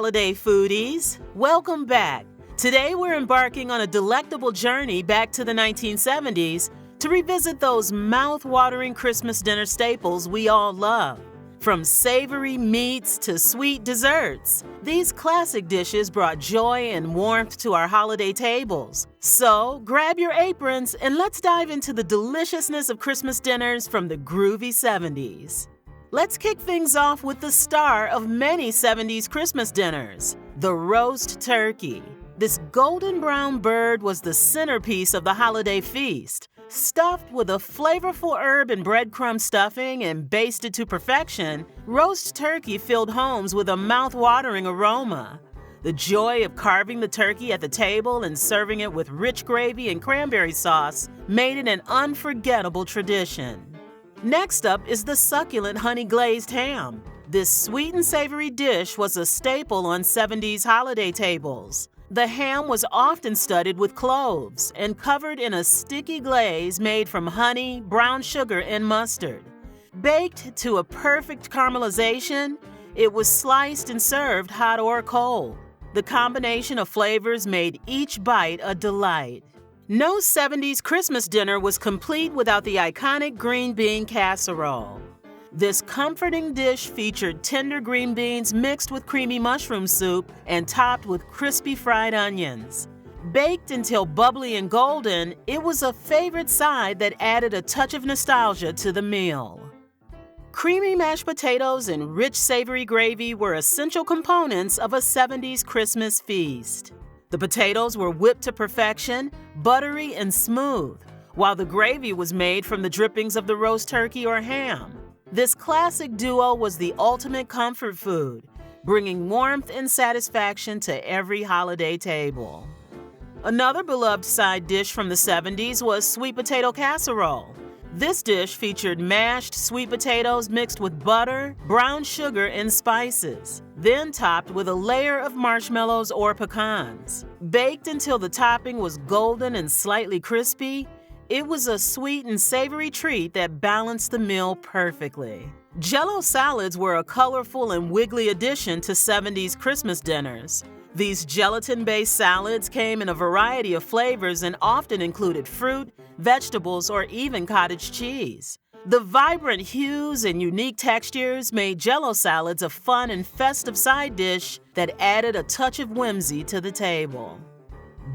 holiday foodies. Welcome back. Today we're embarking on a delectable journey back to the 1970s to revisit those mouth-watering Christmas dinner staples we all love. From savory meats to sweet desserts, these classic dishes brought joy and warmth to our holiday tables. So grab your aprons and let's dive into the deliciousness of Christmas dinners from the groovy 70s. Let's kick things off with the star of many 70s Christmas dinners, the roast turkey. This golden brown bird was the centerpiece of the holiday feast. Stuffed with a flavorful herb and breadcrumb stuffing and basted to perfection, roast turkey filled homes with a mouth-watering aroma. The joy of carving the turkey at the table and serving it with rich gravy and cranberry sauce made it an unforgettable tradition. Next up is the succulent honey-glazed ham. This sweet and savory dish was a staple on 70s holiday tables. The ham was often studded with cloves and covered in a sticky glaze made from honey, brown sugar, and mustard. Baked to a perfect caramelization, it was sliced and served hot or cold. The combination of flavors made each bite a delight. No 70s Christmas dinner was complete without the iconic green bean casserole. This comforting dish featured tender green beans mixed with creamy mushroom soup and topped with crispy fried onions. Baked until bubbly and golden, it was a favorite side that added a touch of nostalgia to the meal. Creamy mashed potatoes and rich savory gravy were essential components of a 70s Christmas feast. The potatoes were whipped to perfection, buttery and smooth, while the gravy was made from the drippings of the roast turkey or ham. This classic duo was the ultimate comfort food, bringing warmth and satisfaction to every holiday table. Another beloved side dish from the 70s was sweet potato casserole. This dish featured mashed sweet potatoes mixed with butter, brown sugar, and spices, then topped with a layer of marshmallows or pecans. Baked until the topping was golden and slightly crispy, it was a sweet and savory treat that balanced the meal perfectly. Jell-O salads were a colorful and wiggly addition to 70s Christmas dinners. These gelatin-based salads came in a variety of flavors and often included fruit, vegetables, or even cottage cheese. The vibrant hues and unique textures made Jell-O salads a fun and festive side dish that added a touch of whimsy to the table.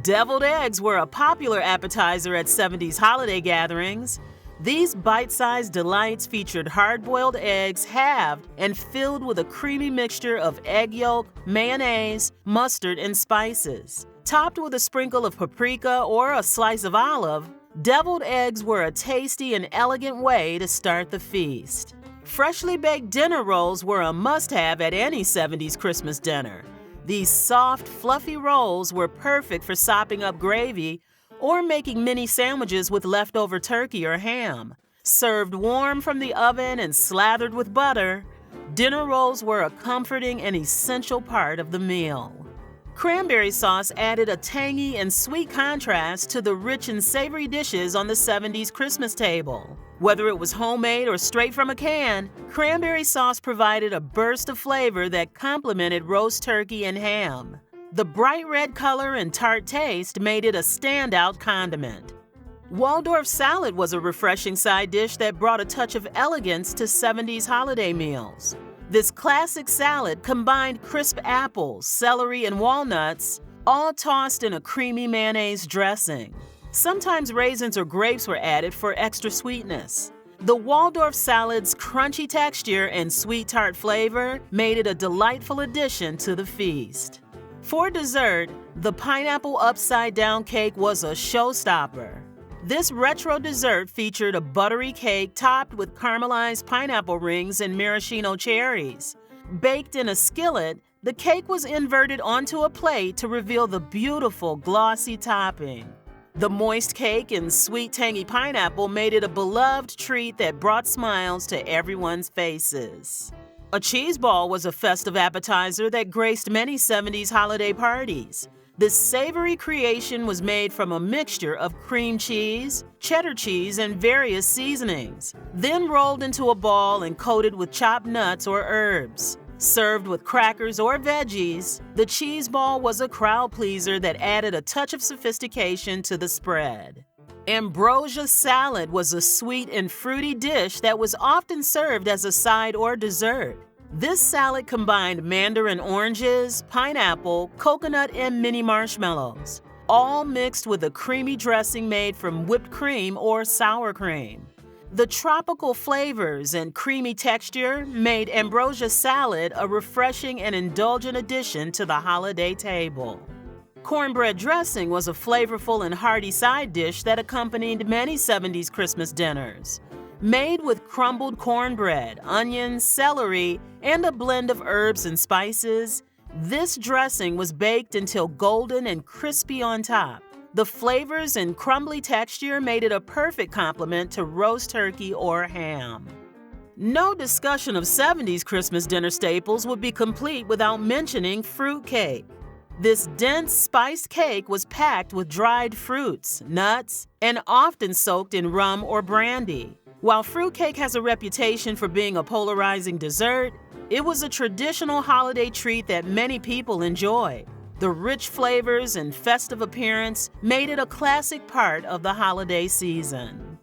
Deviled eggs were a popular appetizer at 70s holiday gatherings. These bite-sized delights featured hard-boiled eggs halved and filled with a creamy mixture of egg yolk, mayonnaise, mustard, and spices. Topped with a sprinkle of paprika or a slice of olive, deviled eggs were a tasty and elegant way to start the feast. Freshly baked dinner rolls were a must-have at any 70s Christmas dinner. These soft, fluffy rolls were perfect for sopping up gravy or making mini sandwiches with leftover turkey or ham. Served warm from the oven and slathered with butter, dinner rolls were a comforting and essential part of the meal. Cranberry sauce added a tangy and sweet contrast to the rich and savory dishes on the 70s Christmas table. Whether it was homemade or straight from a can, cranberry sauce provided a burst of flavor that complemented roast turkey and ham. The bright red color and tart taste made it a standout condiment. Waldorf salad was a refreshing side dish that brought a touch of elegance to 70s holiday meals. This classic salad combined crisp apples, celery, and walnuts, all tossed in a creamy mayonnaise dressing. Sometimes raisins or grapes were added for extra sweetness. The Waldorf salad's crunchy texture and sweet tart flavor made it a delightful addition to the feast. For dessert, the pineapple upside-down cake was a showstopper. This retro dessert featured a buttery cake topped with caramelized pineapple rings and maraschino cherries. Baked in a skillet, the cake was inverted onto a plate to reveal the beautiful, glossy topping. The moist cake and sweet, tangy pineapple made it a beloved treat that brought smiles to everyone's faces. A cheese ball was a festive appetizer that graced many 70s holiday parties. This savory creation was made from a mixture of cream cheese, cheddar cheese, and various seasonings, then rolled into a ball and coated with chopped nuts or herbs. Served with crackers or veggies, the cheese ball was a crowd pleaser that added a touch of sophistication to the spread. Ambrosia salad was a sweet and fruity dish that was often served as a side or dessert. This salad combined mandarin oranges, pineapple, coconut, and mini marshmallows, all mixed with a creamy dressing made from whipped cream or sour cream. The tropical flavors and creamy texture made ambrosia salad a refreshing and indulgent addition to the holiday table. Cornbread dressing was a flavorful and hearty side dish that accompanied many 70s Christmas dinners. Made with crumbled cornbread, onions, celery, and a blend of herbs and spices, this dressing was baked until golden and crispy on top. The flavors and crumbly texture made it a perfect complement to roast turkey or ham. No discussion of 70s Christmas dinner staples would be complete without mentioning fruit cake. This dense, spiced cake was packed with dried fruits, nuts, and often soaked in rum or brandy. While fruitcake has a reputation for being a polarizing dessert, it was a traditional holiday treat that many people enjoyed. The rich flavors and festive appearance made it a classic part of the holiday season.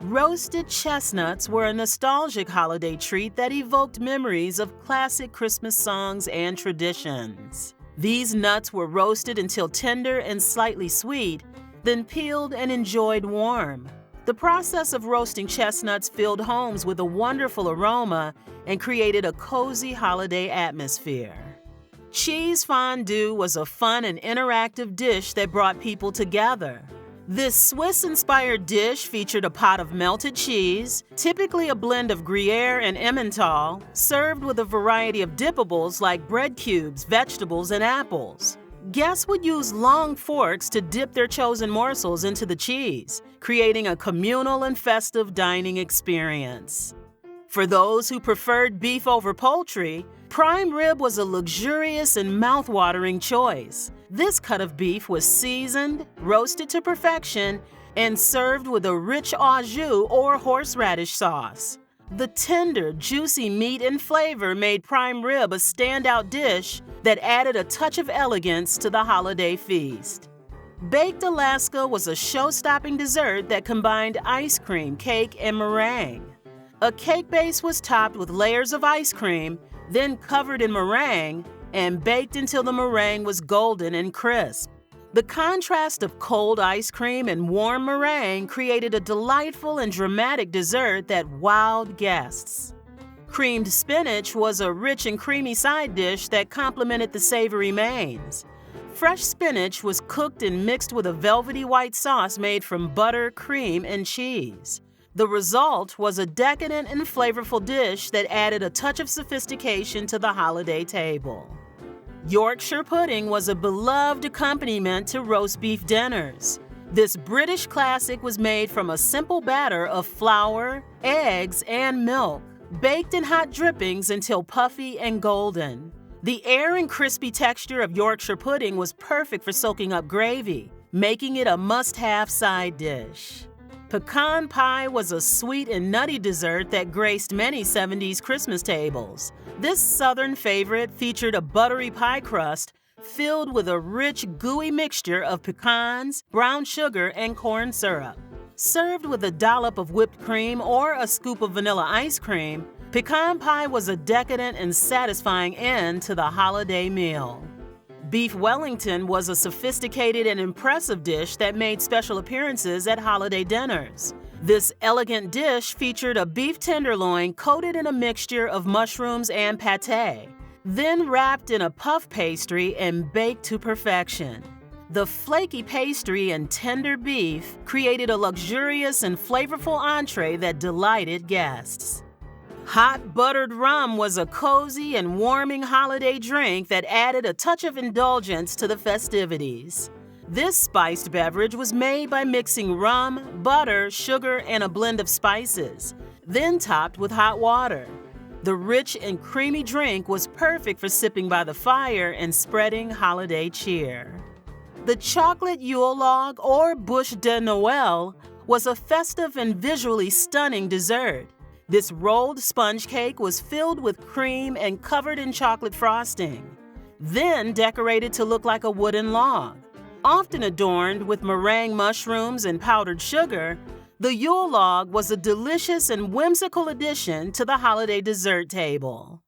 Roasted chestnuts were a nostalgic holiday treat that evoked memories of classic Christmas songs and traditions. These nuts were roasted until tender and slightly sweet, then peeled and enjoyed warm. The process of roasting chestnuts filled homes with a wonderful aroma and created a cozy holiday atmosphere. Cheese fondue was a fun and interactive dish that brought people together. This Swiss-inspired dish featured a pot of melted cheese, typically a blend of Gruyere and Emmental, served with a variety of dippables like bread cubes, vegetables, and apples. Guests would use long forks to dip their chosen morsels into the cheese, creating a communal and festive dining experience. For those who preferred beef over poultry, prime rib was a luxurious and mouth-watering choice. This cut of beef was seasoned, roasted to perfection, and served with a rich au jus or horseradish sauce. The tender, juicy meat and flavor made prime rib a standout dish that added a touch of elegance to the holiday feast. Baked Alaska was a show-stopping dessert that combined ice cream, cake, and meringue. A cake base was topped with layers of ice cream, then covered in meringue, and baked until the meringue was golden and crisp. The contrast of cold ice cream and warm meringue created a delightful and dramatic dessert that wowed guests. Creamed spinach was a rich and creamy side dish that complemented the savory mains. Fresh spinach was cooked and mixed with a velvety white sauce made from butter, cream, and cheese. The result was a decadent and flavorful dish that added a touch of sophistication to the holiday table. Yorkshire pudding was a beloved accompaniment to roast beef dinners. This British classic was made from a simple batter of flour, eggs, and milk, baked in hot drippings until puffy and golden. The air and crispy texture of Yorkshire pudding was perfect for soaking up gravy, making it a must-have side dish. Pecan pie was a sweet and nutty dessert that graced many 70s Christmas tables. This southern favorite featured a buttery pie crust filled with a rich, gooey mixture of pecans, brown sugar, and corn syrup. Served with a dollop of whipped cream or a scoop of vanilla ice cream, pecan pie was a decadent and satisfying end to the holiday meal. Beef Wellington was a sophisticated and impressive dish that made special appearances at holiday dinners. This elegant dish featured a beef tenderloin coated in a mixture of mushrooms and pâté, then wrapped in a puff pastry and baked to perfection. The flaky pastry and tender beef created a luxurious and flavorful entree that delighted guests. Hot buttered rum was a cozy and warming holiday drink that added a touch of indulgence to the festivities. This spiced beverage was made by mixing rum, butter, sugar, and a blend of spices, then topped with hot water. The rich and creamy drink was perfect for sipping by the fire and spreading holiday cheer. The chocolate Yule log, or bûche de Noël, was a festive and visually stunning dessert. This rolled sponge cake was filled with cream and covered in chocolate frosting, then decorated to look like a wooden log. Often adorned with meringue mushrooms and powdered sugar, the Yule log was a delicious and whimsical addition to the holiday dessert table.